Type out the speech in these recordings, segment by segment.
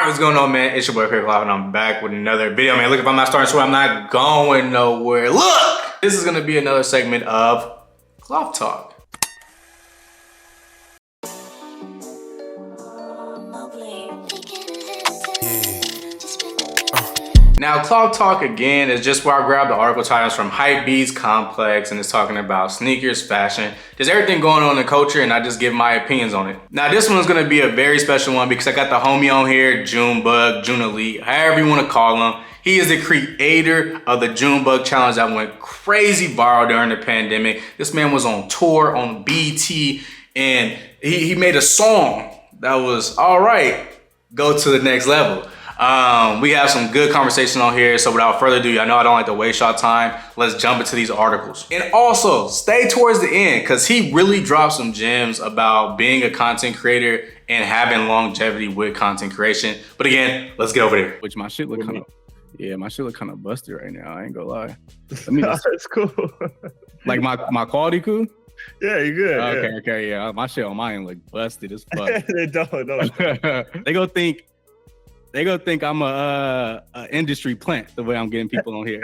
What's going on, man? It's your boy Kloth, and I'm back with another video, man. Look, if I'm not starting to swear, I'm not going nowhere. Look! This is gonna be another segment of Kloth Talk. Now, Kloth Talk again is just where I grab the article titles from Hypebeast, Complex, and it's talking about sneakers, fashion, just everything going on in the culture, and I just give my opinions on it. Now, this one's gonna be a very special one because I got the homie on here, Junebug, June Elite, however you wanna call him. He is the creator of the Junebug challenge that went crazy viral during the pandemic. This man was on tour on BT, and he made a song that was, all right, go to the next level. We have some good conversation on here, so without further ado, I know I don't like to waste y'all time. Let's jump into these articles. And also, stay towards the end, because he really dropped some gems about being a content creator and having longevity with content creation. But again, let's get over there. Which my shit look kind of, yeah, my shit look kind of busted right now. I ain't gonna lie. Let me just, it's cool. like my quality cool? Yeah, you good. Okay, yeah. My shit on mine look busted as fuck. They don't. They gonna think I'm a industry plant the way I'm getting people on here.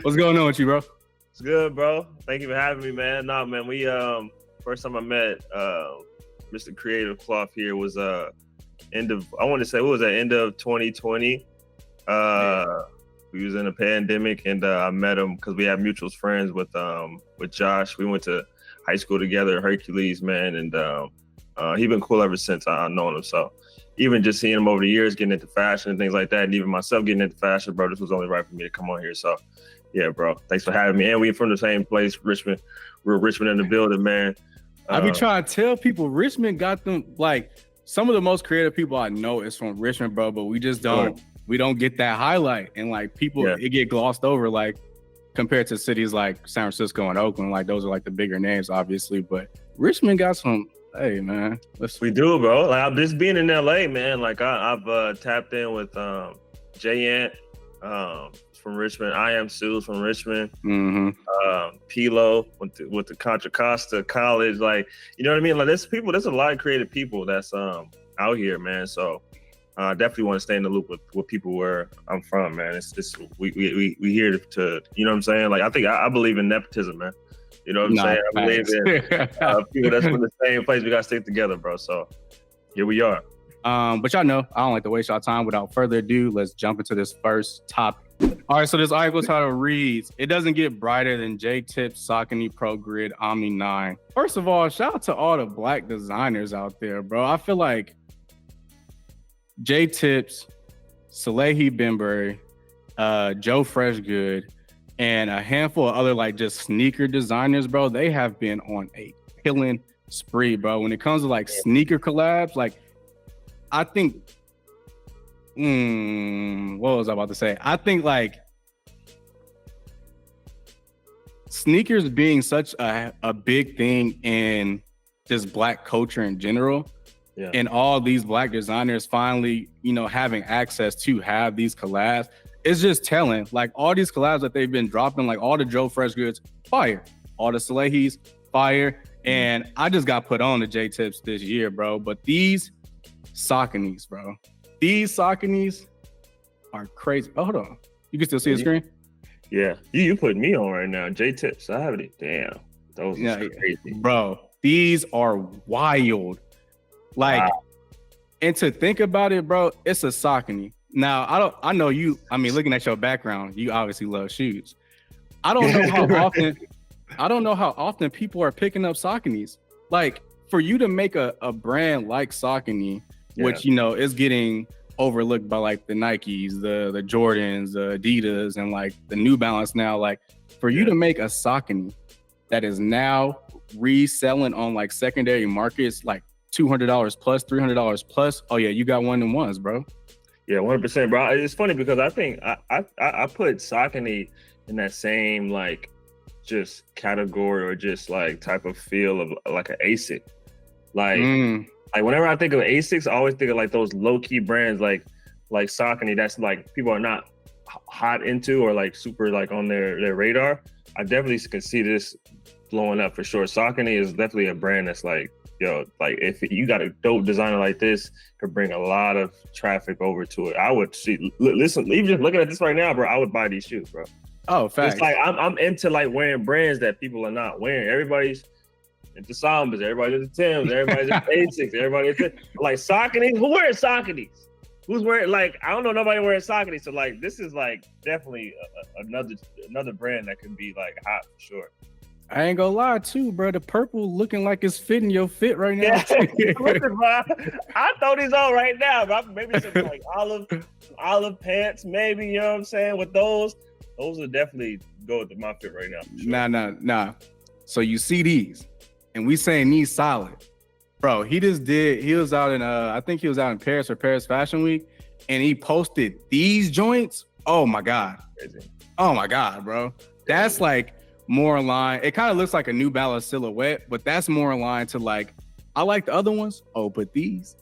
What's going on with you, bro? It's good, bro. Thank you for having me, man. Nah, man, we first time I met Mr. Creative Kloth here was end of 2020. We was in a pandemic, and I met him because we have mutual friends with Josh. We went to high school together, Hercules, man, and he been cool ever since I've known him. So even just seeing him over the years, getting into fashion and things like that, and even myself getting into fashion, bro, this was only right for me to come on here. So yeah, bro, thanks for having me. And we from the same place, Richmond. We're Richmond in the building, man. I be trying to tell people Richmond got them, like, some of the most creative people I know is from Richmond, bro, but we just don't, we don't get that highlight. And like people, it get glossed over, like compared to cities like San Francisco and Oakland, like those are like the bigger names, obviously, but Richmond got some. Hey man, we do, bro. Like I'm just being in LA, man. Like I've tapped in with JAE from Richmond. I am Sue's from Richmond. Pilo with the Contra Costa College. Like, you know what I mean? Like there's a lot of creative people that's out here, man. So I definitely want to stay in the loop with people where I'm from, man. It's just we here to, you know what I'm saying? Like I believe in nepotism, man. You know what I'm saying? I believe in people that's from the same place. We got to stick together, bro. So here we are. But y'all know, I don't like to waste y'all time. Without further ado, let's jump into this first topic. All right, so this article title reads, it doesn't get brighter than J-Tips Saucony Pro Grid Omni 9. First of all, shout out to all the black designers out there, bro. I feel like J-Tips, Salehi Bembury, Joe Freshgood, and a handful of other like just sneaker designers, bro, they have been on a killing spree, bro. When it comes to like sneaker collabs, like I think, what was I about to say? I think like sneakers being such a big thing in just black culture in general, and all these black designers finally, you know, having access to have these collabs, it's just telling. Like all these collabs that they've been dropping, like all the Joe Freshgoods, fire. All the Salehis, fire. And I just got put on the J-Tips this year, bro. But these Sauconys, bro. These Sauconys are crazy. Oh, hold on. You can still see the screen? Yeah. You putting me on right now. J-Tips. I have it. Damn. Those are crazy. Bro, these are wild. Like, and to think about it, bro, it's a Saucony. Now, I know you, I mean, looking at your background, you obviously love shoes. I don't know how often people are picking up Sauconys. Like, for you to make a brand like Saucony, which, you know, is getting overlooked by like the Nikes, the Jordans, the Adidas, and like the New Balance now, like for you to make a Saucony that is now reselling on like secondary markets, like $200 plus, $300 plus. Oh yeah, you got one and ones, bro. Yeah, 100%, bro. It's funny because I think I put Saucony in that same like just category or just like type of feel of like an ASIC. Like whenever I think of ASICs, I always think of like those low key brands like Saucony that's like people are not hot into or like super like on their radar. I definitely can see this blowing up for sure. Saucony is definitely a brand that's like yo, like if you got a dope designer like this, could bring a lot of traffic over to it. I would see. Listen, even just looking at this right now, bro, I would buy these shoes, bro. Oh, facts. It's like I'm into like wearing brands that people are not wearing. Everybody's into Sambas, everybody's into Timbs, everybody's into Asics, everybody's into like Saucony. Who wears Sauconys? Who's wearing, like, I don't know nobody wearing Saucony. So like this is like definitely another brand that can be like hot for sure. I ain't gonna lie too, bro. The purple looking like it's fitting your fit right now. Yeah. Listen, bro, I throw these on right now, bro. Maybe some like olive pants, maybe, you know what I'm saying? With those would definitely go with my fit right now. For sure. Nah. So you see these, and we saying these solid. Bro, he was out in I think he was out in Paris or Paris Fashion Week, and he posted these joints. Oh my God. Crazy. Oh my God, bro. That's like more in line. It kind of looks like a New Balance silhouette, but that's more in line to like, I like the other ones. Oh, but these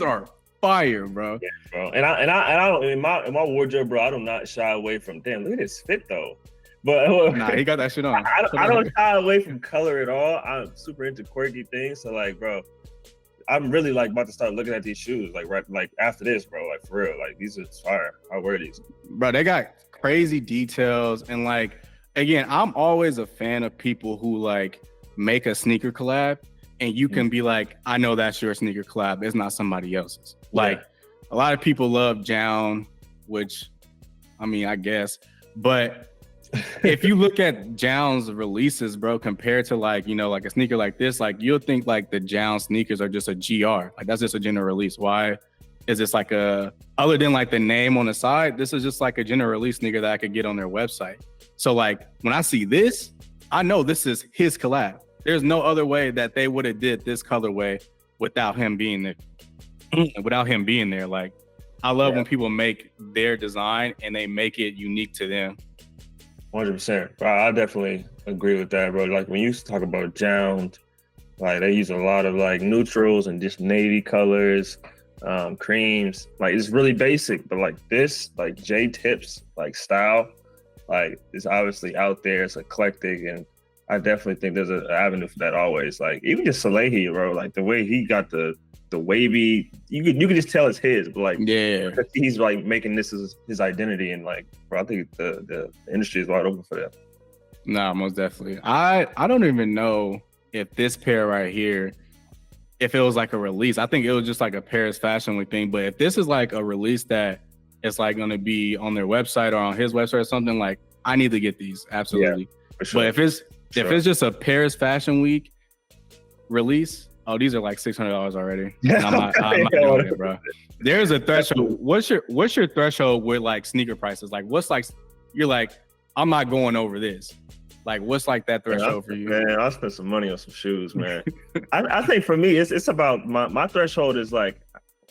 are fire, bro. Yeah, bro. And I don't in my wardrobe, bro, I do not shy away from, damn, look at this fit though. But nah, he got that shit on. I don't shy away from color at all. I'm super into quirky things. So like, bro, I'm really like about to start looking at these shoes like after this, bro. Like for real. Like these are fire. I wear these. Bro, they got crazy details, and like again, I'm always a fan of people who like make a sneaker collab and you can be like, I know that's your sneaker collab. It's not somebody else's. Like a lot of people love Jown, which I mean, I guess, but if you look at Jown's releases, bro, compared to like, you know, like a sneaker like this, like you'll think like the Jown sneakers are just a GR. Like that's just a general release. Why is this like other than like the name on the side, this is just like a general release sneaker that I could get on their website. So like when I see this, I know this is his collab. There's no other way that they would have did this colorway without him being there. Like I love when people make their design and they make it unique to them. 100%. I definitely agree with that, bro. Like when you talk about Jown, like they use a lot of like neutrals and just navy colors, creams. Like it's really basic, but like this, like J Tips, like style, like it's obviously out there. It's eclectic, and I definitely think there's an avenue for that always. Like even just Salehi, bro. Like the way he got the wavy, you can just tell it's his, but like he's like making this his identity, and like, bro, I think the industry is wide open for that. Nah, most definitely. I don't even know if this pair right here, if it was like a release. I think it was just like a Paris Fashion Week thing. But if this is like a release that it's like going to be on their website or on his website or something, like I need to get these absolutely. Yeah, for sure. But if it's just a Paris Fashion Week release. Oh, these are like $600 already. I'm not doing it, bro. There's a threshold. What's your threshold with like sneaker prices? Like, what's like, you're like, I'm not going over this. Like, what's like that threshold for you? Man, I'll spend some money on some shoes, man. I think for me, it's about my threshold is like,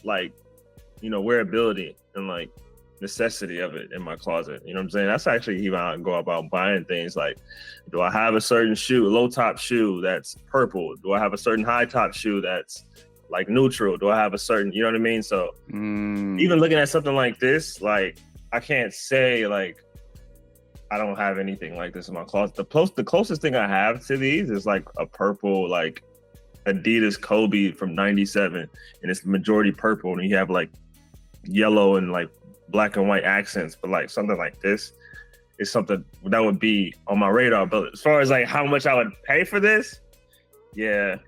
you know, wearability and like necessity of it in my closet. You know what I'm saying? That's actually even how I go about buying things. Like, do I have a certain shoe, low top shoe that's purple? Do I have a certain high top shoe that's like neutral? Do I have a certain, you know what I mean? So even looking at something like this, like I can't say like I don't have anything like this in my closet. The closest thing I have to these is like a purple, like Adidas Kobe from '97, and it's majority purple, and you have like yellow and like black and white accents, but like something like this is something that would be on my radar. But as far as like how much I would pay for this, yeah,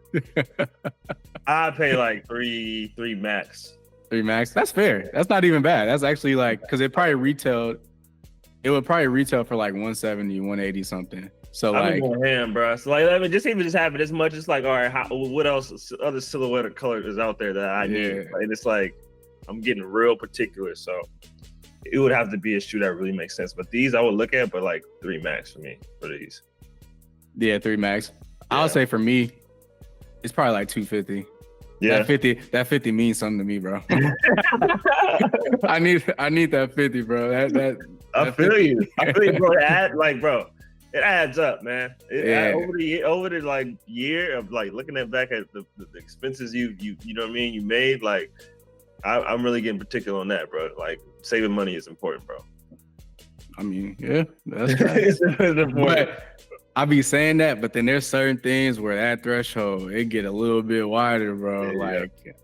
I'd pay like three max. 3 max. That's fair. That's not even bad. That's actually like, because it would probably retail for like 170, 180 something. So like, I'm going ham, bro. So like, I mean, just have it as much. It's like, all right, what else? Other silhouette of color is out there that I need. And it's like, I'm getting real particular, so it would have to be a shoe that really makes sense. But these I would look at, but like 3 max for me for these. Yeah, 3 max. I would say for me, it's probably like 250. Yeah, that 50 means something to me, bro. I need that 50, bro. I feel you, bro. It adds up, man. Over the like year of like looking back at the expenses you know what I mean, you made, like. I'm really getting particular on that, bro. Like saving money is important, bro. I mean, yeah, that's important. But I be saying that, but then there's certain things where that threshold, it get a little bit wider, bro.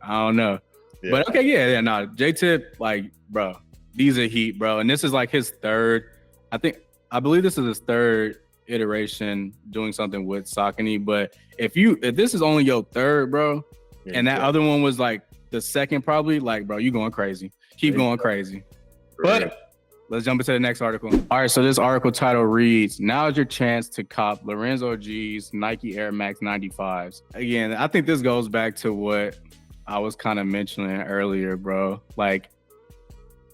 I don't know. Yeah. But okay, no. J-Tip, like, bro, these are heat, bro. And this is like his third, I believe this is his third iteration doing something with Saucony. But if this is only your third, bro, and that other one was like the second probably, like, bro, you going crazy. Keep going crazy. But let's jump into the next article. All right, so this article title reads, "Now is your chance to cop Lorenzo G's Nike Airmax 95s." Again, I think this goes back to what I was kind of mentioning earlier, bro. Like,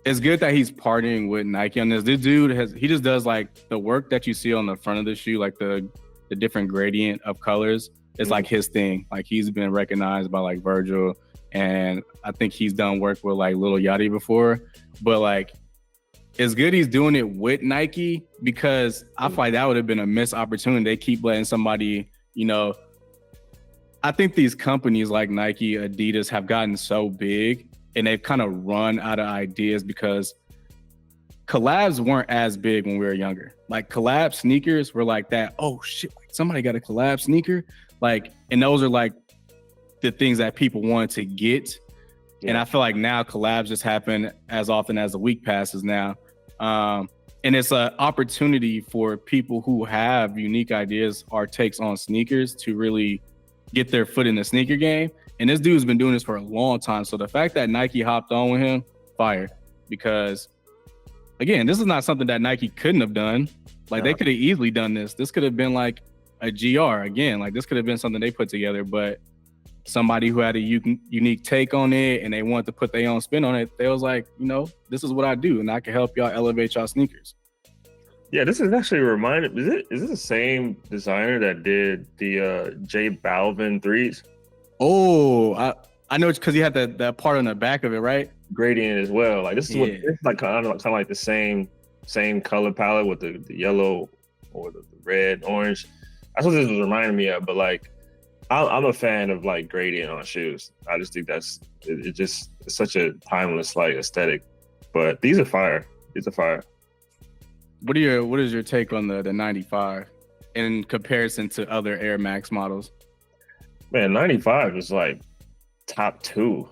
it's good that he's partnering with Nike on this. This dude he just does like the work that you see on the front of the shoe, like the different gradient of colors. It's like his thing. Like, he's been recognized by like Virgil, and I think he's done work with like Lil Yachty before. But like, it's good he's doing it with Nike, because I feel like that would have been a missed opportunity. They keep letting somebody, I think these companies like Nike, Adidas have gotten so big and they've kind of run out of ideas, because collabs weren't as big when we were younger. Like, collab sneakers were like that. Oh shit, somebody got a collab sneaker. Like, and those are like the things that people wanted to get. Yeah. And I feel like now collabs just happen as often as the week passes now. And it's an opportunity for people who have unique ideas or takes on sneakers to really get their foot in the sneaker game. And this dude's been doing this for a long time. So the fact that Nike hopped on with him, fire. Because, again, this is not something that Nike couldn't have done. Like, they could have easily done this. This could have been like a GR. Again, like, this could have been something they put together. But somebody who had a unique take on it and they wanted to put their own spin on it, they was like, this is what I do, and I can help y'all elevate y'all sneakers. Yeah, this is actually reminded. Is this the same designer that did the J Balvin 3s? Oh, I know, because he had that part on the back of it, right? Gradient as well. Like, this is it's like kind of like the same color palette with the yellow or the red, orange. That's what this was reminding me of. But like, I'm a fan of like gradient on shoes. I just think it's such a timeless like aesthetic. But these are fire. What is your take on the 95 in comparison to other Air Max models? Man, 95 is like top 2,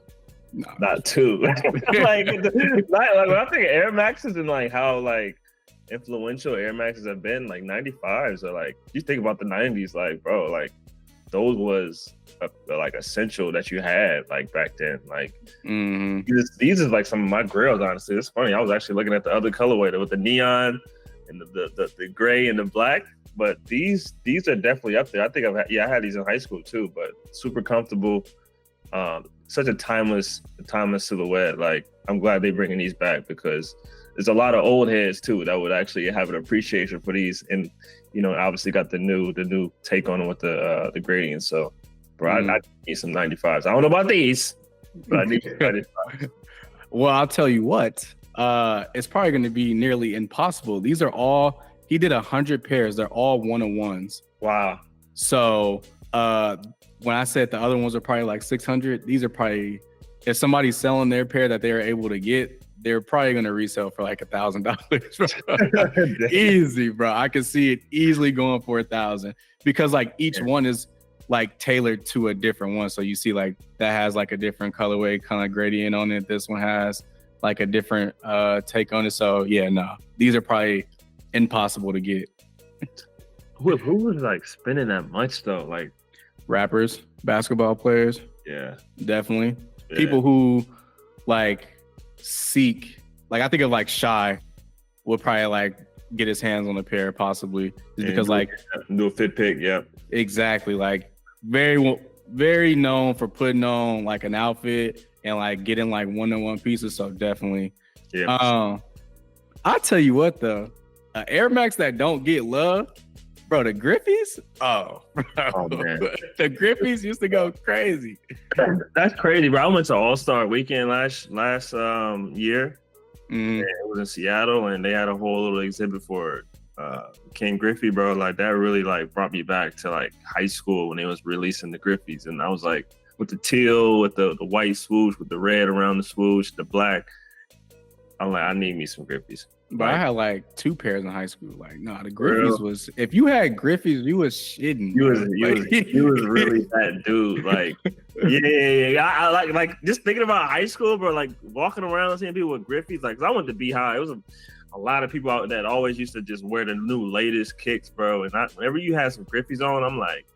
not 2. like when I think of Air Maxes and like how like influential Air Maxes have been, like 95s are like, you think about the 90s, like, bro, like those was like essential that you had like back then. Like, these are like some of my grails, honestly. It's funny. I was actually looking at the other colorway with the neon and the gray and the black. But these are definitely up there. I think I had these in high school too, but super comfortable. Such a timeless silhouette. Like, I'm glad they're bringing these back, because there's a lot of old heads too that would actually have an appreciation for these, and obviously got the new take on them with the gradient. So, bro, I need some 95s. I don't know about these, but I need some 95s. Well, I'll tell you what. It's probably going to be nearly impossible. These are all. He did 100 pairs. They're all 1-on-1s. Wow. So when I said the other ones are probably like 600, these are probably, if somebody's selling their pair that they're able to get, they're probably going to resell for like $1,000. Easy, bro. I can see it easily going for $1,000, because like each one is like tailored to a different one. So you see like that has like a different colorway kind of gradient on it. This one has like a different take on it. So yeah, no, these are probably impossible to get. Who was like spending that much though? Like rappers, basketball players. Yeah, definitely. Yeah. People who like seek, like I think of like Shy would probably like get his hands on a pair possibly, just because like do a fit pick. Yeah, exactly. Like very known for putting on like an outfit and like getting like 1-on-1 pieces. So definitely. Yeah. I'll tell you what though. Air Max that don't get love, bro, the Griffies. Oh man. The Griffies used to go crazy. That's crazy, bro. I went to All-Star Weekend last year. And it was in Seattle, and they had a whole little exhibit for King Griffey, bro. Like, that really like brought me back to like high school when they was releasing the Griffies, and I was like, with the teal, with the white swoosh, with the red around the swoosh, the black. I'm like, I need me some Griffies. But I had like 2 pairs in high school. Like, no, the Griffies was, if you had Griffies, you was shitting. You was really that dude. Like, yeah. I like just thinking about high school, bro. Like walking around seeing people with Griffies. Like, 'cause I went to Beehive. It was a lot of people out that always used to just wear the new latest kicks, bro. And whenever you had some Griffies on, I'm like,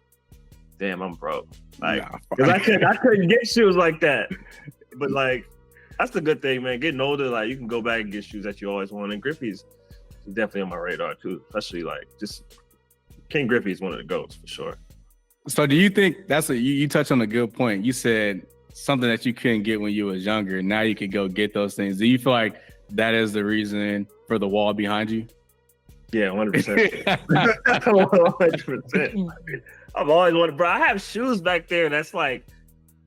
damn, I'm broke. Like, because I couldn't get shoes like that. But like, that's the good thing, man. Getting older, like you can go back and get shoes that you always wanted. And Griffies is definitely on my radar too. Especially like just King Griffey is one of the GOATs for sure. So do you think you touched on a good point? You said something that you couldn't get when you was younger. Now you can go get those things. Do you feel like that is the reason for the wall behind you? Yeah, 100%. 100%. I've always wanted, bro. I have shoes back there that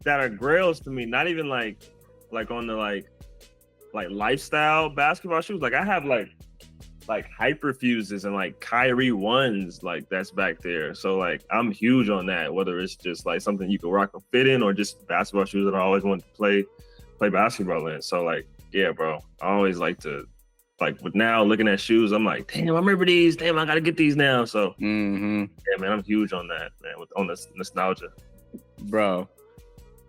are grails to me. Not even like on the like lifestyle basketball shoes. Like I have like Hyperfuses and like Kyrie ones like that's back there. So like I'm huge on that. Whether it's just like something you can rock a fit in or just basketball shoes that I always wanted to play basketball in. So like yeah, bro. I always like to like with now looking at shoes. I'm like, damn, I remember these. Damn, I gotta get these now. So yeah, man, I'm huge on that, man. On this nostalgia, bro.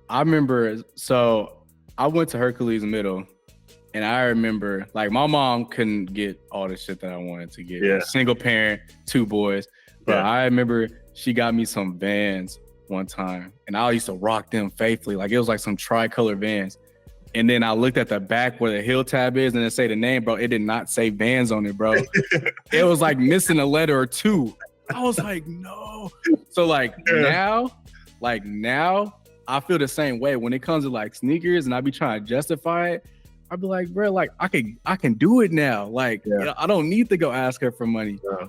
I remember. So I went to Hercules Middle. And I remember, like, my mom couldn't get all the shit that I wanted to get. Yeah. Single parent, 2 boys. But I remember she got me some Vans one time. And I used to rock them faithfully. Like, it was like some tricolor Vans. And then I looked at the back where the heel tab is and it say the name, bro. It did not say Vans on it, bro. It was like missing a letter or 2. I was like, no. So, now, I feel the same way. When it comes to, like, sneakers and I be trying to justify it, I'd be like, bro, like I can do it now. Like, I don't need to go ask her for money. Yeah.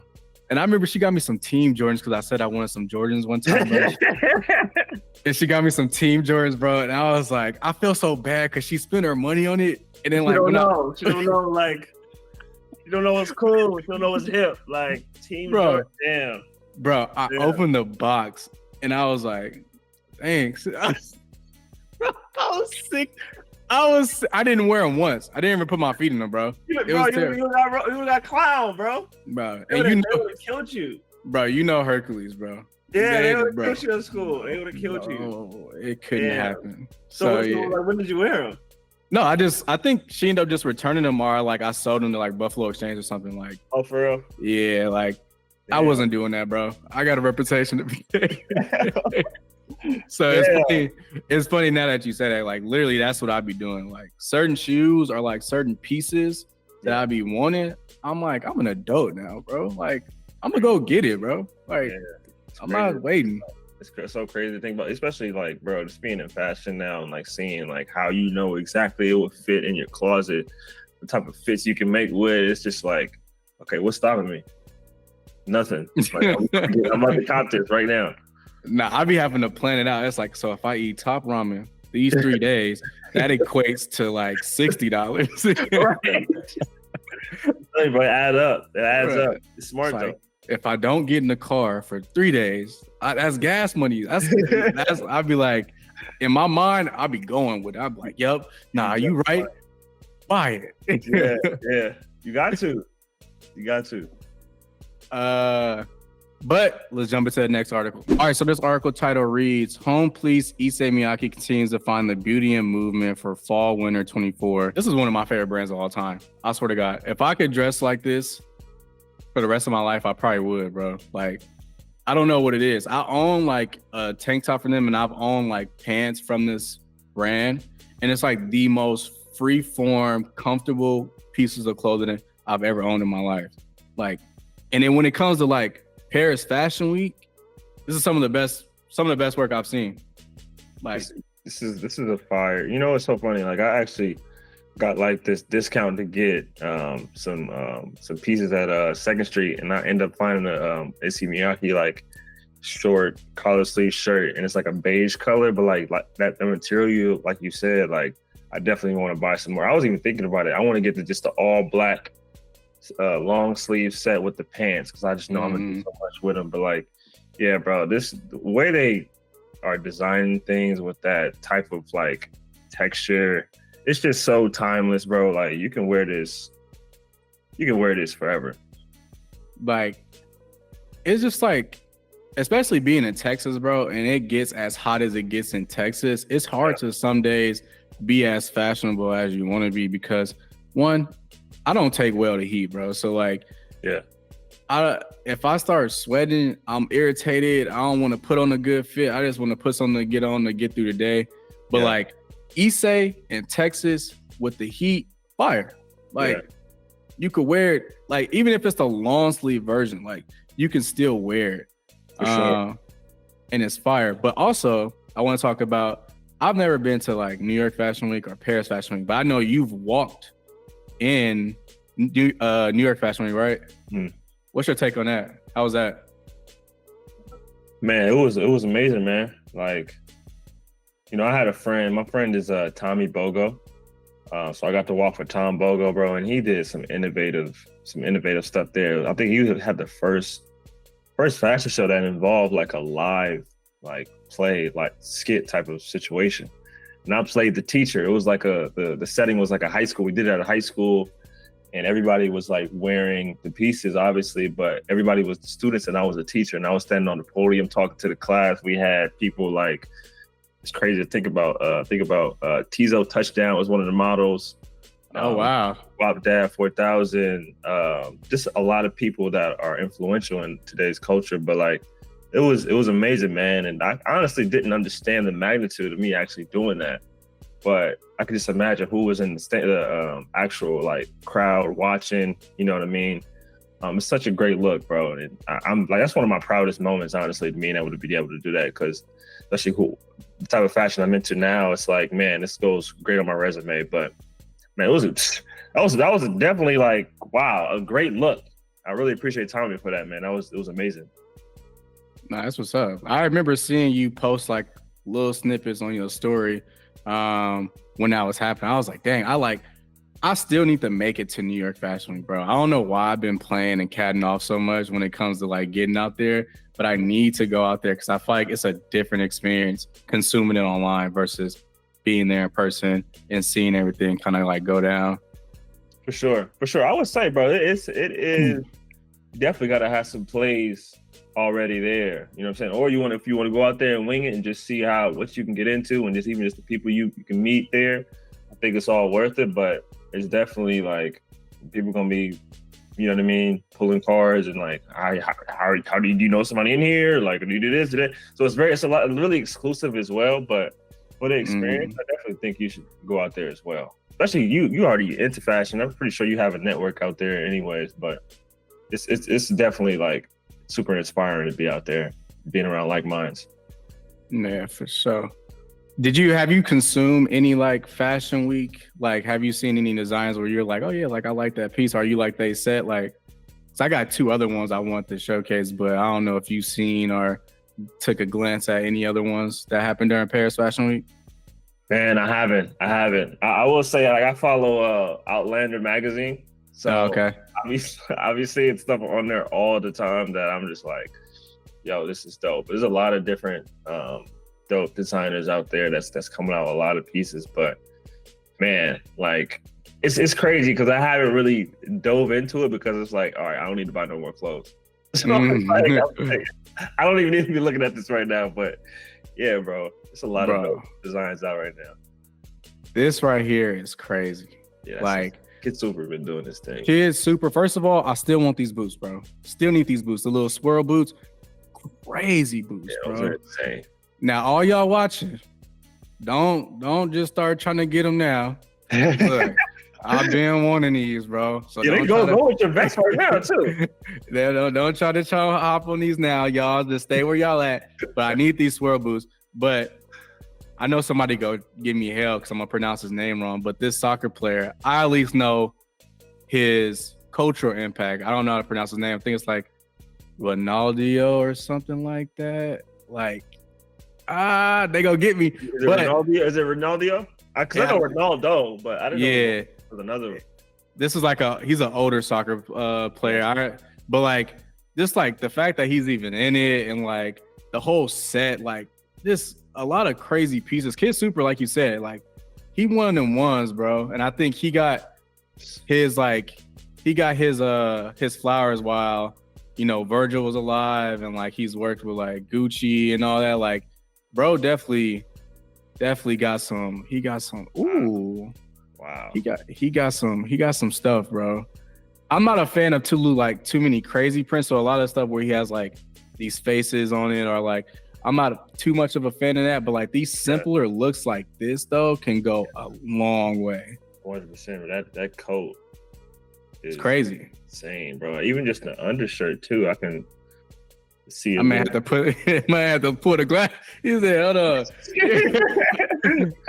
And I remember she got me some Team Jordans because I said I wanted some Jordans one time. And she got me some Team Jordans, bro. And I was like, I feel so bad because she spent her money on it. And then like, she don't know, like, you don't know what's cool. You don't know what's hip. Like Team Jordans, damn. Bro, I opened the box and I was like, thanks. I was sick. I didn't wear them once. I didn't even put my feet in them, bro. You got clown, bro. Bro, and they would have killed you. Bro, you know Hercules, bro. Yeah, they would have killed you in school. They would have killed you. It couldn't happen. So like, when did you wear them? No, I think she ended up just returning them, or like I sold them to like Buffalo Exchange or something. Like, oh, for real? Yeah, like I wasn't doing that, bro. I got a reputation to be. So it's funny now that you said that. Like literally, that's what I'd be doing. Like certain shoes or like certain pieces that I'd be wanting. I'm like, I'm an adult now, bro. Like I'm gonna go get it, bro. Like I'm not waiting. It's so crazy to think about, especially like, bro, just being in fashion now and like seeing like how you know exactly it will fit in your closet, the type of fits you can make with. It's just like, okay, what's stopping me? Nothing. Like, I'm about to cop this right now. Nah, I be having to plan it out. It's like, so if I eat top ramen these 3 days, that equates to like $60. Right. But add up. It adds up. It's smart though. Like, if I don't get in the car for 3 days, that's gas money. That's I'd be like, in my mind, I'll be going with it. I'll be like, yep, nah, you right. Buy it. Yeah. You got to. But let's jump into the next article. All right, so this article title reads, Home Police Issey Miyake continues to find the beauty in movement for fall winter 24. This is one of my favorite brands of all time. I swear to God, if I could dress like this for the rest of my life, I probably would, bro. Like, I don't know what it is. I own like a tank top from them and I've owned like pants from this brand. And it's like the most free-form, comfortable pieces of clothing I've ever owned in my life. Like, and then when it comes to like Paris Fashion Week, this is some of the best work I've seen. Like this is a fire. You know what's so funny? Like I actually got like this discount to get some pieces at 2nd Street, and I end up finding a Issey Miyake like short collar sleeve shirt, and it's like a beige color, but like that the material, like you said, like I definitely want to buy some more. I was even thinking about it. I want to get the all black long sleeve set with the pants because I just know I'm gonna do so much with them. But like, yeah, bro, the way they are designing things with that type of like texture it's just so timeless, bro. Like you can wear this forever. Like, it's just like, especially being in Texas, bro, and it gets as hot as it gets in Texas. It's hard to some days be as fashionable as you want to be because, one, I don't take well to heat, bro. So like, yeah, if I start sweating, I'm irritated. I don't want to put on a good fit. I just want to put something to get on to get through the day. But like Issei in Texas with the heat, fire. Like you could wear it, like even if it's the long sleeve version, like you can still wear it. For sure. And it's fire. But also, I want to talk about, I've never been to like New York Fashion Week or Paris Fashion Week, but I know you've walked in New York Fashion Week, right? What's your take on that? How was that? Man, it was amazing, man. Like, you know, I had a friend. My friend is Tommy Bogo. So I got to walk with Tom Bogo, bro, and he did some innovative stuff there. I think he had the first fashion show that involved like a live, like play, like skit type of situation. And I played the teacher. It was like the setting was like a high school. We did it at a high school, and everybody was like wearing the pieces, obviously, but everybody was the students, and I was a teacher, and I was standing on the podium talking to the class. We had people like, it's crazy to think about. Tizo Touchdown was one of the models. Oh wow! Bob Dad 4000. Just a lot of people that are influential in today's culture. But like, it was amazing, man. And I honestly didn't understand the magnitude of me actually doing that. But I could just imagine who was in the actual like crowd watching. You know what I mean? It's such a great look, bro. And I'm like, that's one of my proudest moments, honestly, being able to do that, because especially the type of fashion I'm into now, it's like, man, this goes great on my resume. But man, that was definitely like, wow, a great look. I really appreciate Tommy for that, man. It was amazing. Nah, that's what's up. I remember seeing you post like little snippets on your story when that was happening. I was like, dang, I still need to make it to New York Fashion Week, bro. I don't know why I've been playing and catting off so much when it comes to like getting out there, but I need to go out there because I feel like it's a different experience consuming it online versus being there in person and seeing everything kind of like go down. For sure. I would say, bro, it is definitely got to have some plays already there. You know what I'm saying? Or if you want to go out there and wing it and just see what you can get into, and just even just the people you can meet there, I think it's all worth it. But it's definitely like people gonna be, you know what I mean, pulling cards and like, how do you know somebody in here? Like, do you do this, do that? So it's a lot really exclusive as well. But for the experience, I definitely think you should go out there as well. Especially you already into fashion. I'm pretty sure you have a network out there anyways. But it's definitely like super inspiring to be out there, being around like minds. Yeah, for sure. Have you consumed any like fashion week? Like, have you seen any designs where you're like, oh yeah, like I like that piece? Or are you like they said, like, so I got 2 other ones I want to showcase, but I don't know if you've seen or took a glance at any other ones that happened during Paris Fashion Week. Man, I haven't. I will say, like, I follow Outlander magazine. So okay. Obviously it's stuff on there all the time that I'm just like, yo, this is dope. There's a lot of different dope designers out there that's coming out with a lot of pieces, but man, like it's crazy because I haven't really dove into it because it's like, all right, I don't need to buy no more clothes. So I don't even need to be looking at this right now, but yeah, bro, it's a lot of dope designs out right now. This right here is crazy. Yeah, like Kid Super been doing this thing. Kid Super, first of all, I still want these boots, bro. Still need these boots, the little swirl boots. Crazy boots, bro. Those are insane. Now, all y'all watching, don't just start trying to get them now. Look, I've been wanting these, bro. So yeah, they go with your vest right now too. Don't try to hop on these now, y'all. Just stay where y'all at. But I need these swirl boots. But I know somebody go give me hell because I'm gonna pronounce his name wrong. But this soccer player, I at least know his cultural impact. I don't know how to pronounce his name. I think it's like Ronaldo or something like that. Like, they gonna get me. Is it Ronaldo? I know Ronaldo, but I don't know. Yeah, there's another. This is like he's an older soccer player. But like, just like the fact that he's even in it and like the whole set, like this, a lot of crazy pieces. Kid Super, like you said, like he one of them ones, bro. And I think he got his flowers while, you know, Virgil was alive, and like he's worked with like Gucci and all that. Like, bro, definitely got some. He got some. Ooh, wow. He got some stuff, bro. I'm not a fan of too many crazy prints, or a lot of stuff where he has like these faces on it, or like I'm not too much of a fan of that. But like these simpler looks like this though can go a long way. 100%. That coat is crazy, insane, bro. Even just the undershirt too, I can see it. I might have to put a glass. He said, "Hold on."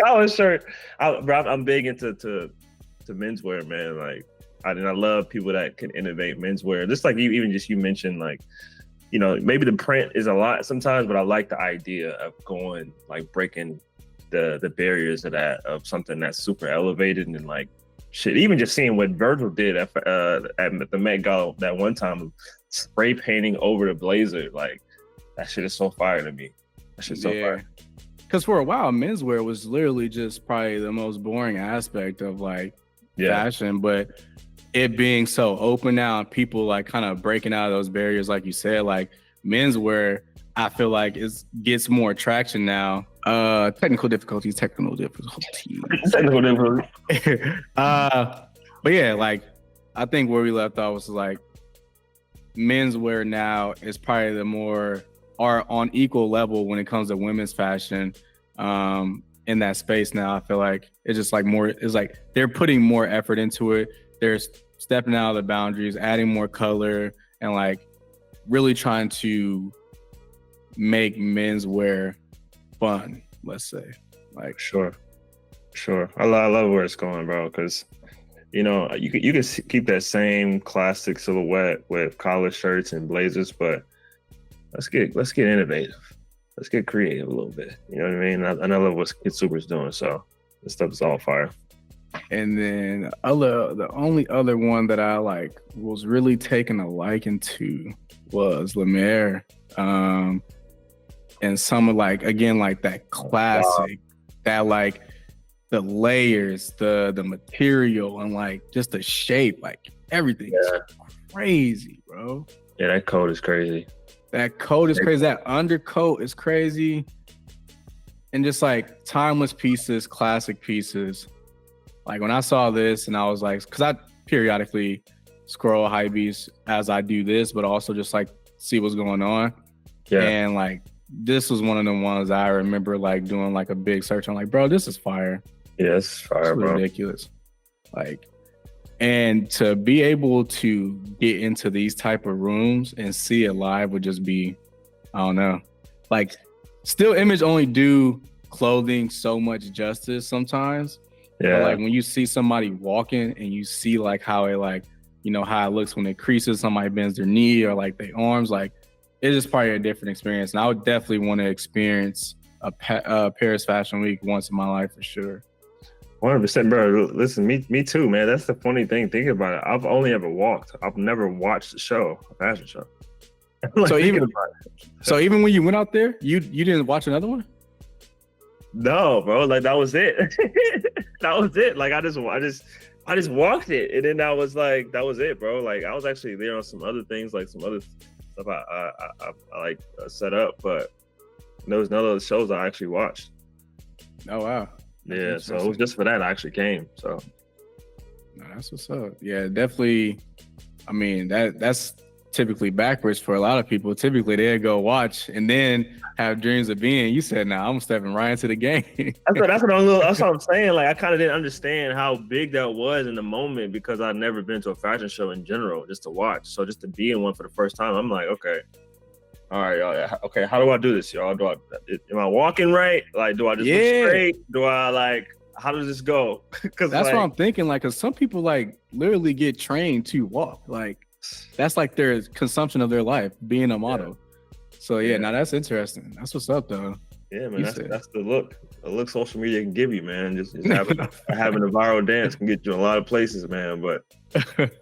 Collar shirt. Bro, I'm big into menswear, man. Like, I love people that can innovate menswear. Just like you mentioned, like, you know, maybe the print is a lot sometimes, but I like the idea of going like breaking the barriers of something that's super elevated and like shit. Even just seeing what Virgil did at the Met Gala that one time, spray painting over the blazer, like that shit is so fire to me. That shit's so fire. Because for a while, menswear was literally just probably the most boring aspect of like fashion, but it being so open now and people like kind of breaking out of those barriers, like you said, like menswear, I feel like gets more traction now. Technical difficulties. But yeah, like I think where we left off was like menswear now is probably are on equal level when it comes to women's fashion. In that space now, I feel like it's just like more. It's like they're putting more effort into it. They're stepping out of the boundaries, adding more color, and like really trying to make menswear fun. Let's say, like sure. I love where it's going, bro. Because you know you can keep that same classic silhouette with collar shirts and blazers, but let's get innovative. Let's get creative a little bit. You know what I mean? I love what Kid Super's doing. So this stuff is all fire. And then the only other one that I like was really taking a liking to was Lemaire. And some of like, again, like that classic, that like the layers, the material, and like just the shape, like everything is crazy, bro. Yeah, that coat is crazy. That coat is crazy. That undercoat is crazy. And just like timeless pieces, classic pieces. Like when I saw this and I was like, because I periodically scroll Hypebeast as I do this, but also just like see what's going on. Yeah. And like this was one of the ones I remember like doing like a big search on, like, bro, this is fire. Yeah, it's fire, bro. Ridiculous. Like, and to be able to get into these type of rooms and see it live would just be, I don't know. Like, still image only do clothing so much justice sometimes. Yeah. But like when you see somebody walking and you see like how it like, you know, how it looks when it creases, somebody bends their knee or like their arms, like it's just probably a different experience. And I would definitely want to experience a Paris Fashion Week once in my life for sure. 100%, bro. Listen, me too, man. That's the funny thing. Thinking about it, I've only ever walked. I've never watched a show, a fashion show. Like, so even when you went out there, you didn't watch another one? No, bro. Like that was it. That was it. Like I just walked it, and then that was it, bro. Like I was actually there on some other things, like some other stuff I like set up, but there was none of those shows I actually watched. Oh wow. Yeah, so it was just for that I actually came. So no, that's what's up. Yeah, definitely. I mean, that's typically backwards for a lot of people. Typically they go watch and then have dreams of being. You said, "Nah, I'm stepping right into the game." That's what I'm saying. Like I kind of didn't understand how big that was in the moment because I'd never been to a fashion show in general, just to watch. So just to be in one for the first time, I'm like, okay. All right, y'all. Okay, how do I do this, y'all? Am I walking right? Like, do I just look straight? Do I like? How does this go? Because that's what I'm thinking. Like, cause some people like literally get trained to walk. Like, that's like their consumption of their life, being a model. Yeah. So yeah, now that's interesting. That's what's up, though. Yeah, man. That's the look. The look social media can give you, man. Just having a viral dance can get you in a lot of places, man. But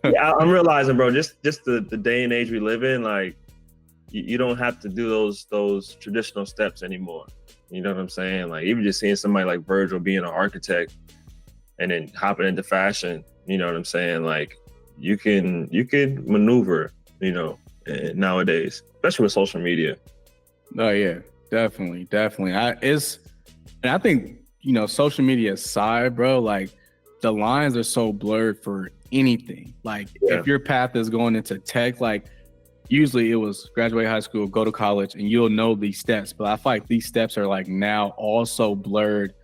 yeah, I'm realizing, bro. Just the day and age we live in, like. You don't have to do those traditional steps anymore. You know what I'm saying? Like even just seeing somebody like Virgil being an architect and then hopping into fashion, you know what I'm saying? Like you can maneuver, you know, nowadays, especially with social media. Oh yeah, definitely. I think, you know, social media aside, bro, like the lines are so blurred for anything. Like if your path is going into tech, like usually it was graduate high school, go to college, and you'll know these steps. But I feel like these steps are like now also blurred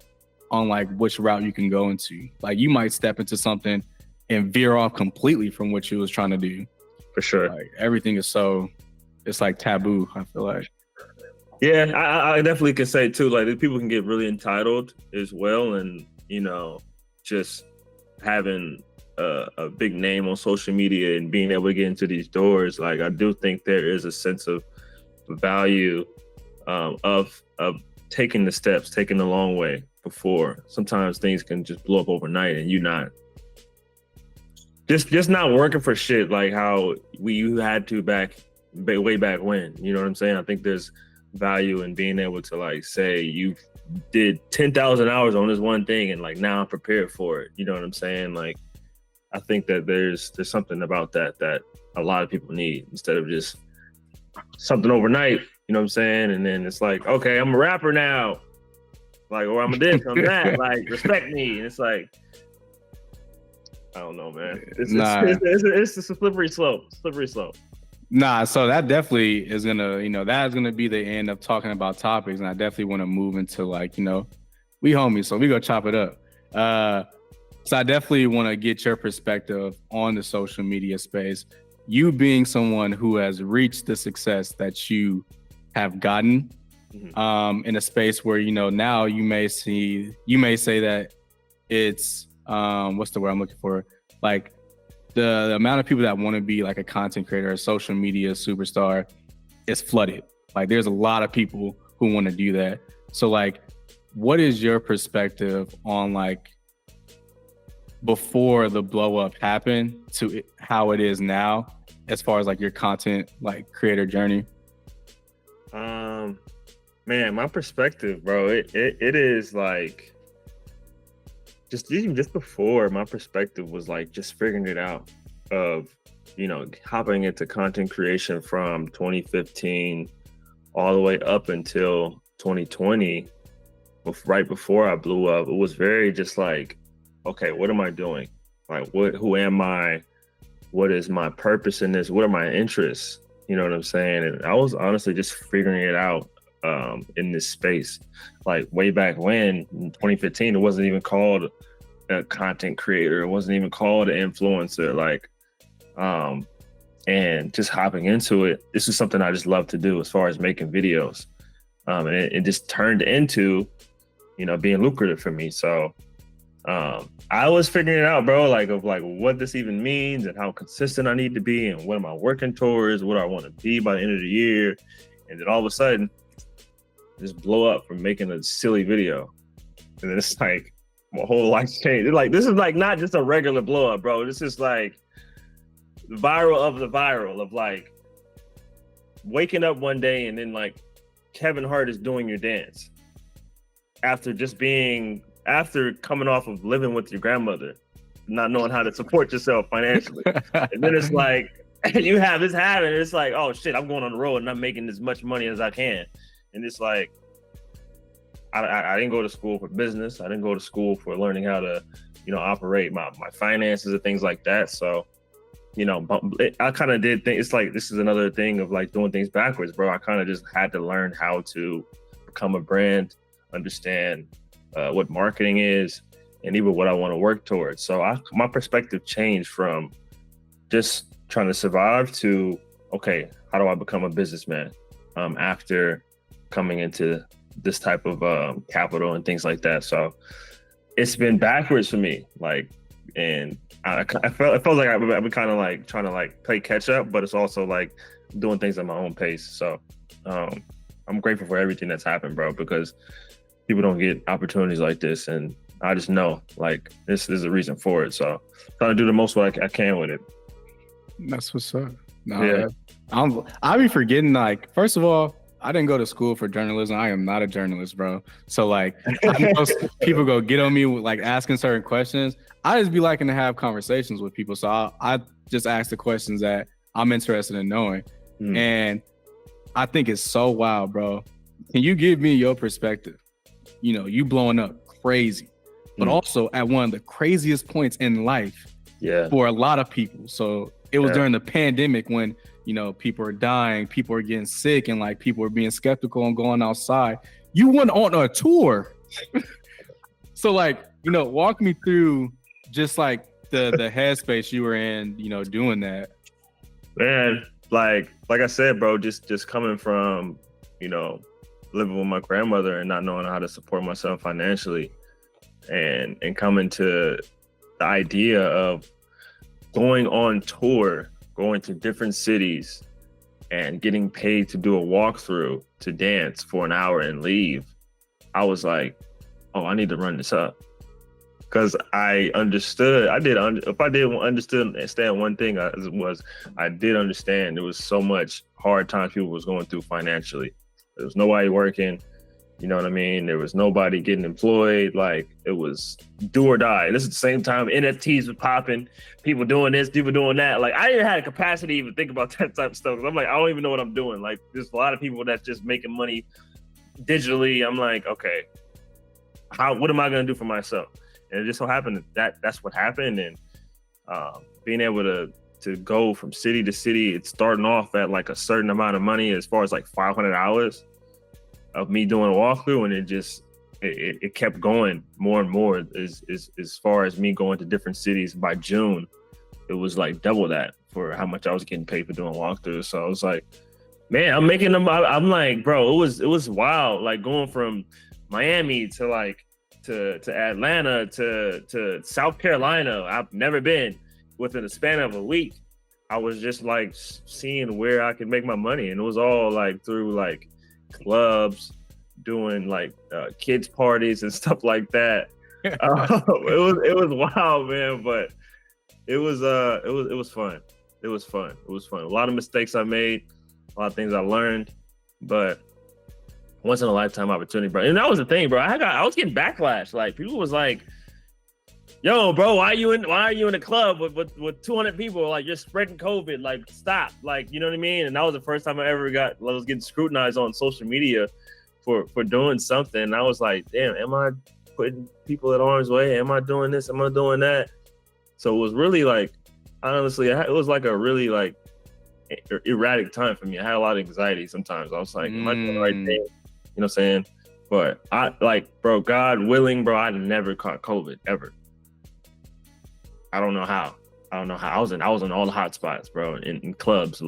on like which route you can go into. Like you might step into something and veer off completely from what you was trying to do. For sure. Like everything is it's like taboo, I feel like. Yeah, I definitely can say too, like people can get really entitled as well. And, you know, just having a big name on social media and being able to get into these doors, like I do think there is a sense of value of taking the steps, taking the long way before. Sometimes things can just blow up overnight and you not just not working for shit like how you had to way back when. You know what I'm saying? I think there's value in being able to like say you did 10,000 hours on this one thing and like now I'm prepared for it. You know what I'm saying? Like I think that there's something about that a lot of people need instead of just something overnight. You know what I'm saying? And then it's like, okay, I'm a rapper now, like, or I'm a this, I'm that, like, respect me. And it's like, I don't know, man. It's a slippery slope. Nah, so that definitely is gonna, you know, that is gonna be the end of talking about topics, and I definitely want to move into like, you know, we homies, so we go chop it up. So I definitely want to get your perspective on the social media space. You being someone who has reached the success that you have gotten, in a space where, you know, now you may say that it's what's the word I'm looking for? Like the amount of people that want to be like a content creator, a social media superstar is flooded. Like there's a lot of people who want to do that. So like, what is your perspective on like before the blow up happened to how it is now, as far as like your content like creator journey? Man, my perspective, bro, it is like just before, my perspective was like just figuring it out of, you know, hopping into content creation from 2015 all the way up until 2020, right before I blew up. It was very just like, okay, what am I doing? Like, who am I? What is my purpose in this? What are my interests? You know what I'm saying? And I was honestly just figuring it out in this space. Like way back when, in 2015, it wasn't even called a content creator. It wasn't even called an influencer. Like, and just hopping into it, this is something I just love to do as far as making videos. And it just turned into, you know, being lucrative for me. So I was figuring it out, bro, like what this even means and how consistent I need to be and what am I working towards, what do I want to be by the end of the year. And then all of a sudden, just blow up from making a silly video. And then it's like, my whole life changed. It's like, this is like not just a regular blow up, bro. This is like viral of the viral of like waking up one day and then like Kevin Hart is doing your dance after coming off of living with your grandmother, not knowing how to support yourself financially. And then it's like, and you have this habit, and it's like, oh shit, I'm going on the road and I'm making as much money as I can. And it's like, I didn't go to school for business. I didn't go to school for learning how to, you know, operate my finances and things like that. So, you know, I kind of did think it's like, this is another thing of like doing things backwards, bro. I kind of just had to learn how to become a brand, understand what marketing is, and even what I want to work towards. So my perspective changed from just trying to survive to, okay, how do I become a businessman after coming into this type of capital and things like that. So it's been backwards for me, like, and I felt like I've been kind of like trying to like play catch up, but it's also like doing things at my own pace. So I'm grateful for everything that's happened, bro, because people don't get opportunities like this, and I just know like this is a reason for it. So trying to do the most what I can with it. That's what's up. No, yeah. I'll be forgetting, like, first of all, I didn't go to school for journalism. I am not a journalist, bro. So like, I know people go get on me with like asking certain questions. I just be liking to have conversations with people. So I just ask the questions that I'm interested in knowing. And I think it's so wild, bro. Can you give me your perspective? You know, you blowing up crazy, but also at one of the craziest points in life for a lot of people. So it was during the pandemic when, you know, people are dying, people are getting sick, and like people are being skeptical and going outside. You went on a tour. So like, you know, walk me through just like the headspace you were in, you know, doing that. Man, like I said, bro, just coming from, you know, living with my grandmother and not knowing how to support myself financially, and coming to the idea of going on tour, going to different cities and getting paid to do a walkthrough to dance for an hour and leave. I was like, oh, I need to run this up. Because I understood, if I didn't understand one thing, I did understand there was so much hard times people was going through financially. There was nobody working, you know what I mean? There was nobody getting employed. Like, it was do or die. This is the same time NFTs were popping, people doing this, people doing that. Like, I didn't have the capacity to even think about that type of stuff. Cause I'm like, I don't even know what I'm doing. Like, there's a lot of people that's just making money digitally. I'm like, okay, what am I gonna do for myself? And it just so happened that's what happened. And being able to go from city to city, it's starting off at like a certain amount of money as far as like 500 hours of me doing a walkthrough. And it kept going more and more as far as me going to different cities. By June, it was like double that for how much I was getting paid for doing walkthroughs. So I was like, man, I'm making them. I'm like, bro, it was wild. Like going from Miami to like, to Atlanta, to South Carolina. I've never been. Within a span of a week, I was just like seeing where I could make my money. And it was all like through like clubs, doing like kids parties and stuff like that. It was wild, man, but it was fun. It was fun. A lot of mistakes I made, a lot of things I learned, but once in a lifetime opportunity, bro. And that was the thing, bro. I was getting backlash. Like, people was like, yo, bro, why are you in a club with 200 people? Like, you're spreading COVID. Like, stop. Like, you know what I mean? And that was the first time I was getting scrutinized on social media for doing something. And I was like, damn, am I putting people at harm's way? Am I doing this? Am I doing that? So it was really like, honestly, it was like a really like erratic time for me. I had a lot of anxiety sometimes. I was like, am I doing the right thing? You know what I'm saying? But I like, bro, God willing, bro, I never caught COVID ever. I don't know how. I was in all the hot spots, bro, in clubs.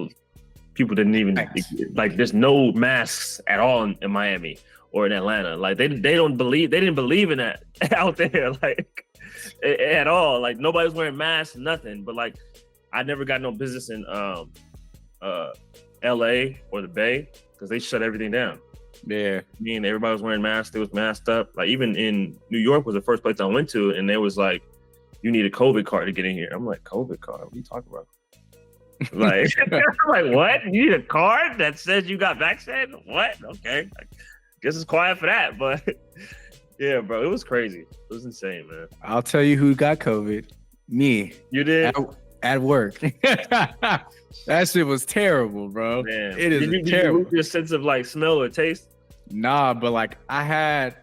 People didn't even like. There's no masks at all in Miami or in Atlanta. Like they didn't believe in that out there, like at all. Like nobody was wearing masks, nothing. But like, I never got no business in LA or the Bay because they shut everything down. Yeah, me and everybody was wearing masks. They was masked up. Like even in New York was the first place I went to, and they was like, you need a COVID card to get in here. I'm like, COVID card? What are you talking about? Like, I'm like, what? You need a card that says you got vaccinated? What? Okay. I guess it's quiet for that. But yeah, bro, it was crazy. It was insane, man. I'll tell you who got COVID. Me. You did? At work. That shit was terrible, bro. Man. It is terrible. Did you lose your sense of like smell or taste? Nah, but like I had,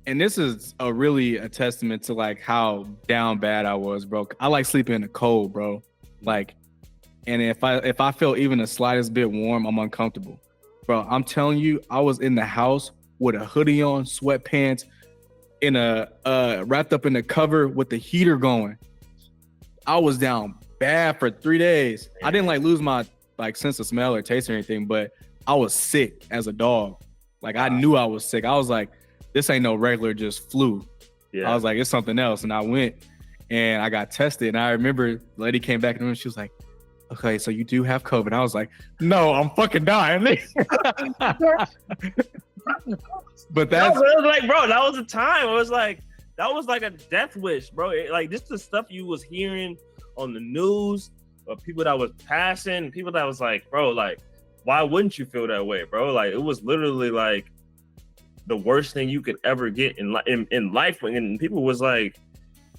and this is really a testament to like how down bad I was, bro. I like sleeping in the cold, bro. Like, and if I feel even the slightest bit warm, I'm uncomfortable. Bro, I'm telling you, I was in the house with a hoodie on, sweatpants, in a wrapped up in the cover with the heater going. I was down bad for 3 days. I didn't like lose my like sense of smell or taste or anything, but I was sick as a dog. Like I knew I was sick. I was like, this ain't no regular just flu. Yeah. I was like, it's something else. And I went and I got tested. And I remember the lady came back in the room and she was like, okay, so you do have COVID. I was like, no, I'm fucking dying. But that's it was like, bro, that was the time. It was like, that was like a death wish, bro. Like this is the stuff you was hearing on the news, or people that was passing, people that was like, bro, like why wouldn't you feel that way, bro? Like, it was literally like the worst thing you could ever get in life. And people was like,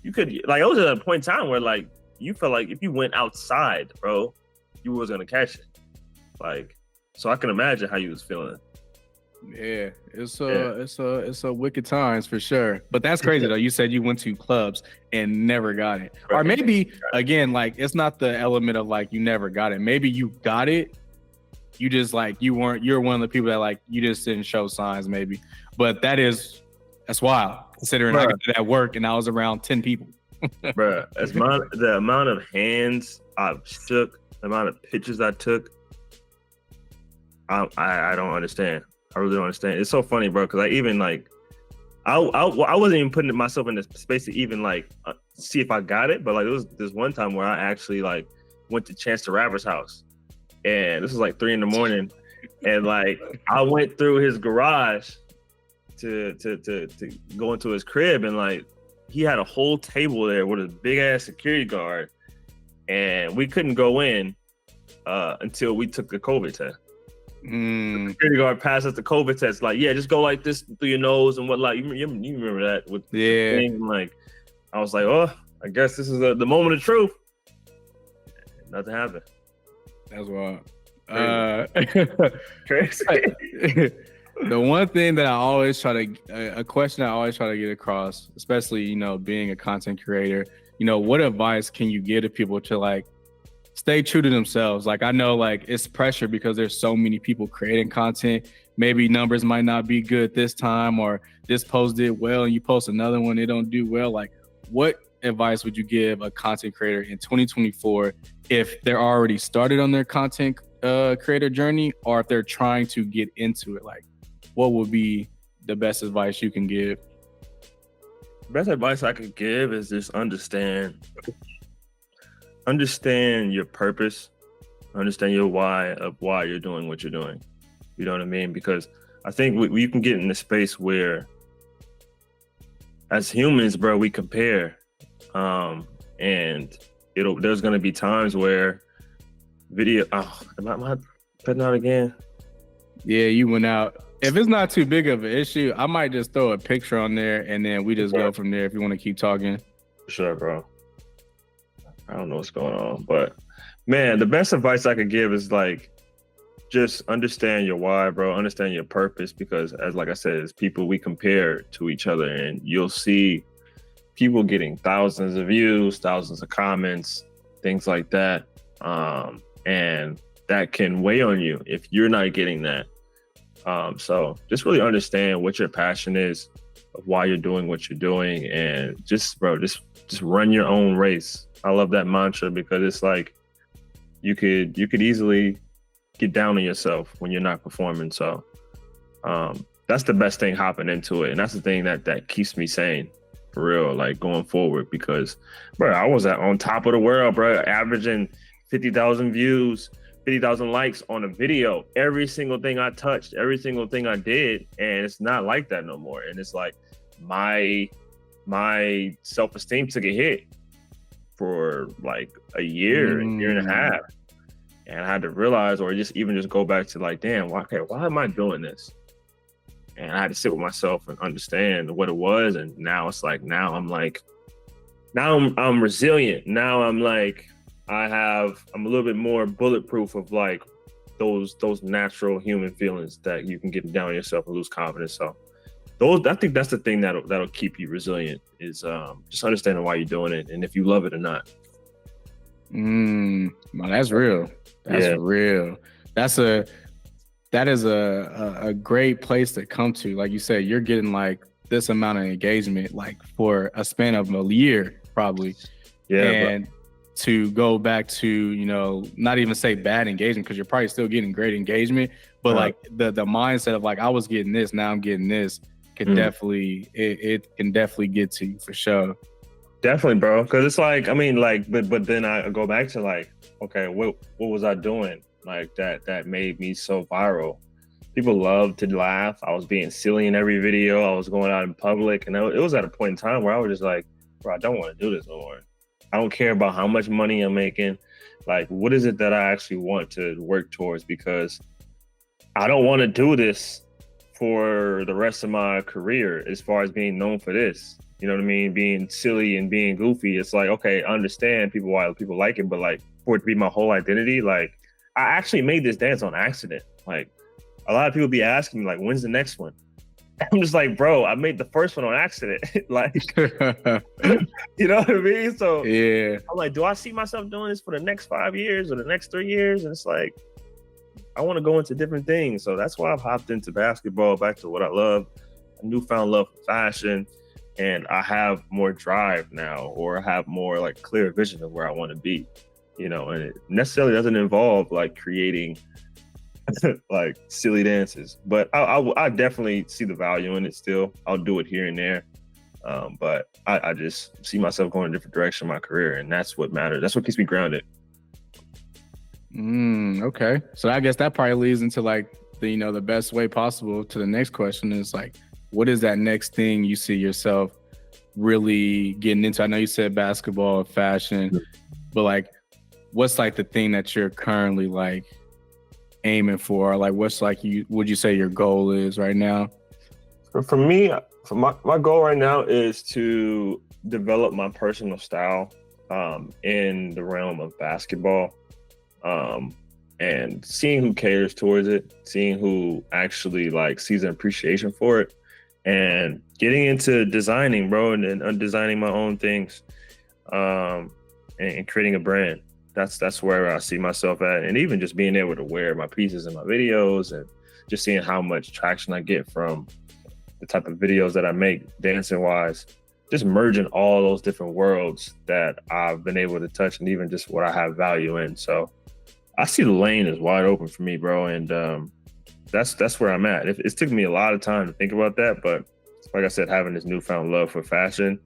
you could, like, it was at a point in time where like you felt like if you went outside, bro, you was gonna catch it. Like, so I can imagine how you was feeling. Yeah, it's a wicked times for sure. But that's crazy though. You said you went to clubs and never got it. Or maybe again, like, it's not the element of like you never got it. Maybe you got it. You just like you're one of the people that like you just didn't show signs, maybe. But that's wild, considering I did at work and I was around 10 people. Bruh, the amount of hands I've shook, the amount of pictures I took, I don't understand. I really don't understand. It's so funny, bro, because I even like, I wasn't even putting myself in the space to even like see if I got it. But like, it was this one time where I actually like went to Chance the Rapper's house, and this was like 3 a.m, and like I went through his garage to go into his crib, and like he had a whole table there with a big ass security guard, and we couldn't go in until we took the COVID test. The security guard passed us the COVID test. Like, yeah, just go like this through your nose and what. Like, you remember that with the thing? Like, I was like, oh, I guess this is the moment of truth. Nothing happened. That's wild. Crazy. The one thing that a question I always try to get across, especially, you know, being a content creator, you know, what advice can you give to people to like stay true to themselves? Like, I know like it's pressure because there's so many people creating content. Maybe numbers might not be good this time, or this post did well and you post another one, they don't do well. Like, what advice would you give a content creator in 2024 if they're already started on their content creator journey, or if they're trying to get into it? Like, what would be the best advice you can give? Best advice I could give is just understand your purpose, understand your why of why you're doing what you're doing. You know what I mean? Because I think we can get in a space where as humans, bro, we compare. And there's going to be times where am I putting out again? Yeah, you went out. If it's not too big of an issue, I might just throw a picture on there and then we just go from there if you want to keep talking. Sure, bro. I don't know what's going on, but man, the best advice I could give is like, just understand your why, bro. Understand your purpose, because like I said, as people, we compare to each other, and you'll see people getting thousands of views, thousands of comments, things like that. And that can weigh on you if you're not getting that. So just really understand what your passion is, of why you're doing what you're doing, and just run your own race. I love that mantra, because it's like you could easily get down on yourself when you're not performing. So that's the best thing hopping into it, and that's the thing that keeps me sane for real, like going forward. Because bro, I was on top of the world, bro, averaging 50,000 views, 50,000 likes on a video, every single thing I touched, every single thing I did, and it's not like that no more. And it's like my self-esteem took a hit for like a year and a half, and I had to realize, or just go back to like, damn, why am I doing this? And I had to sit with myself and understand what it was. And now it's like, I'm resilient. Now I'm like, I'm a little bit more bulletproof of like those natural human feelings that you can get down on yourself and lose confidence. So I think that's the thing that'll keep you resilient, is just understanding why you're doing it and if you love it or not. Well, that's real. That's real. That is a great place to come to. Like you said, you're getting like this amount of engagement, like for a span of a year, probably. Yeah. And to go back to, you know, not even say bad engagement, because you're probably still getting great engagement, but like the mindset of like, I was getting this, now I'm getting this, can definitely, it can definitely get to you for sure. Definitely, bro. Because it's like, I mean, like, but then I go back to like, okay, what was I doing like that made me so viral? People love to laugh. I was being silly in every video. I was going out in public, and it was at a point in time where I was just like, bro, I don't want to do this no more. I don't care about how much money I'm making. Like, what is it that I actually want to work towards? Because I don't want to do this for the rest of my career as far as being known for this. You know what I mean? Being silly and being goofy. It's like, okay, I understand why people like it, but like for it to be my whole identity, like I actually made this dance on accident. Like a lot of people be asking me like, when's the next one? I'm just like, bro, I made the first one on accident. Like, you know what I mean? So yeah, I'm like, do I see myself doing this for the next 5 years or the next 3 years? And it's like, I want to go into different things. So that's why I've hopped into basketball, back to what I love, a newfound love for fashion. And I have more drive now, or I have more like clear vision of where I want to be, you know, and it necessarily doesn't involve like creating like silly dances, but I definitely see the value in it still. I'll do it here and there. But I just see myself going a different direction in my career, and that's what matters. That's what keeps me grounded. Okay. So I guess that probably leads into like the, you know, the best way possible to the next question is like, what is that next thing you see yourself really getting into? I know you said basketball, fashion, but like, what's like the thing that you're currently like aiming for? Like, what's like would you say your goal is right now? For me, my goal right now is to develop my personal style in the realm of basketball, and seeing who cares towards it, seeing who actually like sees an appreciation for it, and getting into designing, bro, and designing my own things, and creating a brand. That's where I see myself at. And even just being able to wear my pieces in my videos, and just seeing how much traction I get from the type of videos that I make dancing wise, just merging all those different worlds that I've been able to touch, and even just what I have value in. So I see the lane is wide open for me, bro. And that's where I'm at. It took me a lot of time to think about that, but like I said, having this newfound love for fashion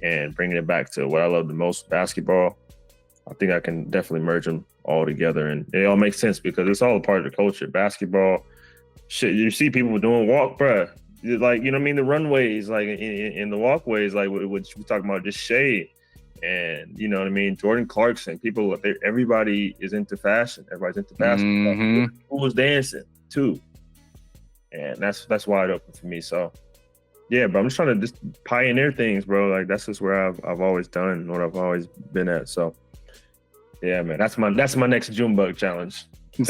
and bringing it back to what I love the most, basketball, I think I can definitely merge them all together, and it all makes sense because it's all a part of the culture. Basketball, shit, you see people doing walk, bruh, like, you know what I mean? The runways, like in the walkways, like what we talking about, just shade, and you know what I mean? Jordan Clarkson, people, everybody is into fashion. Everybody's into basketball. Mm-hmm. Who was dancing too, and that's wide open for me. So yeah, but I'm just trying to just pioneer things, bro. Like that's just where I've always done, what I've always been at. So yeah, man, that's my next Junebug challenge. No,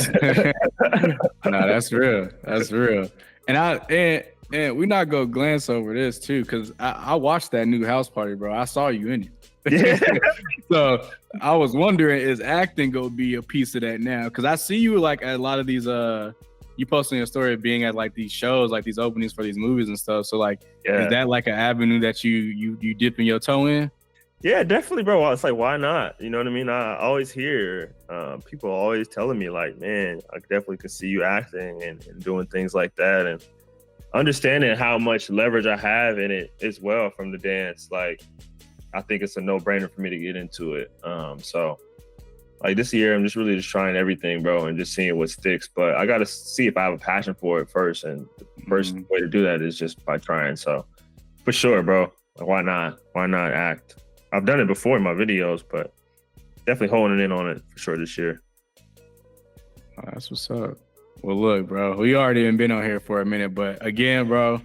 that's real. That's real. And we're not gonna glance over this too, because I watched that new house party, bro. I saw you in it. Yeah. So I was wondering, is acting gonna be a piece of that now? Because I see you like at a lot of these you posting a story of being at like these shows, like these openings for these movies and stuff. So like, is that like an avenue that you dipping your toe in? Yeah, definitely, bro. It's like, why not? You know what I mean? I always hear people always telling me like, man, I definitely could see you acting and doing things like that, and understanding how much leverage I have in it as well from the dance. Like, I think it's a no-brainer for me to get into it. So like this year, I'm just really just trying everything, bro, and just seeing what sticks. But I got to see if I have a passion for it first. And the first way to do that is just by trying. So for sure, bro, like, why not? Why not act? I've done it before in my videos, but definitely honing in on it for sure this year. Oh, that's what's up. Well, look, bro, we already been on here for a minute, but again, bro,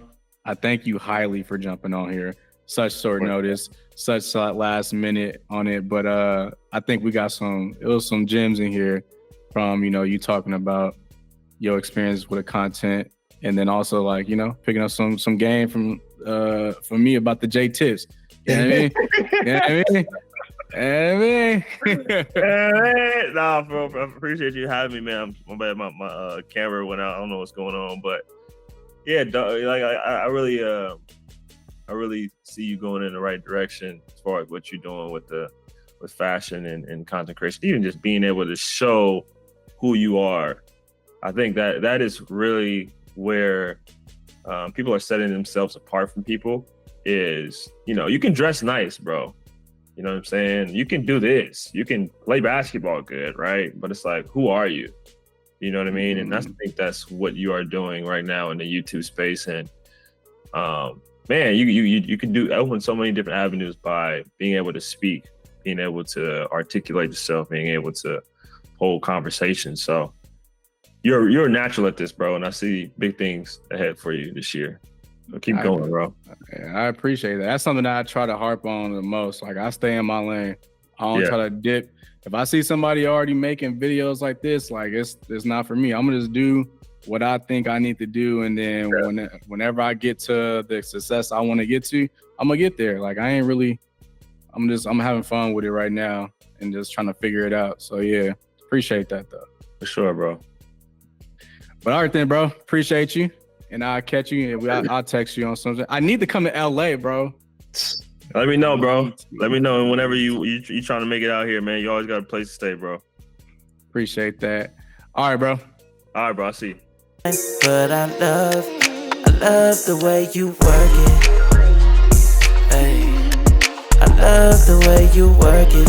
I thank you highly for jumping on here. Such short notice, such last minute on it. But I think we got some gems in here from, you know, you talking about your experience with the content, and then also like, you know, picking up some game from me about the J tips. You know what I mean? You know what I mean? Nah, bro, I appreciate you having me, man. My camera went out. I don't know what's going on, but yeah, like I really see you going in the right direction as far as what you're doing with fashion and content creation, even just being able to show who you are. I think that is really where people are setting themselves apart from people. Is, you know, you can dress nice, bro. You know what I'm saying? You can do this. You can play basketball good, right? But it's like, who are you? You know what I mean? And I think that's what you are doing right now in the YouTube space. And man, you can open so many different avenues by being able to speak, being able to articulate yourself, being able to hold conversations. So you're a natural at this, bro, and I see big things ahead for you this year. So keep going, bro. I appreciate that. That's something that I try to harp on the most. Like, I stay in my lane. I don't try to dip. If I see somebody already making videos like this, like it's not for me. I'm gonna just do what I think I need to do, and then whenever I get to the success I want to get to, I'm gonna get there. Like, I ain't really. I'm having fun with it right now and just trying to figure it out. So yeah, appreciate that though. For sure, bro. But all right then, bro. Appreciate you, and I'll catch you. And I'll text you on something. I need to come to LA, bro. Let me know, bro. Let me know. And whenever you trying to make it out here, man, you always got a place to stay, bro. Appreciate that. All right, bro. All right, bro. I see you. But I love the way you work it. Hey, I love the way you work it.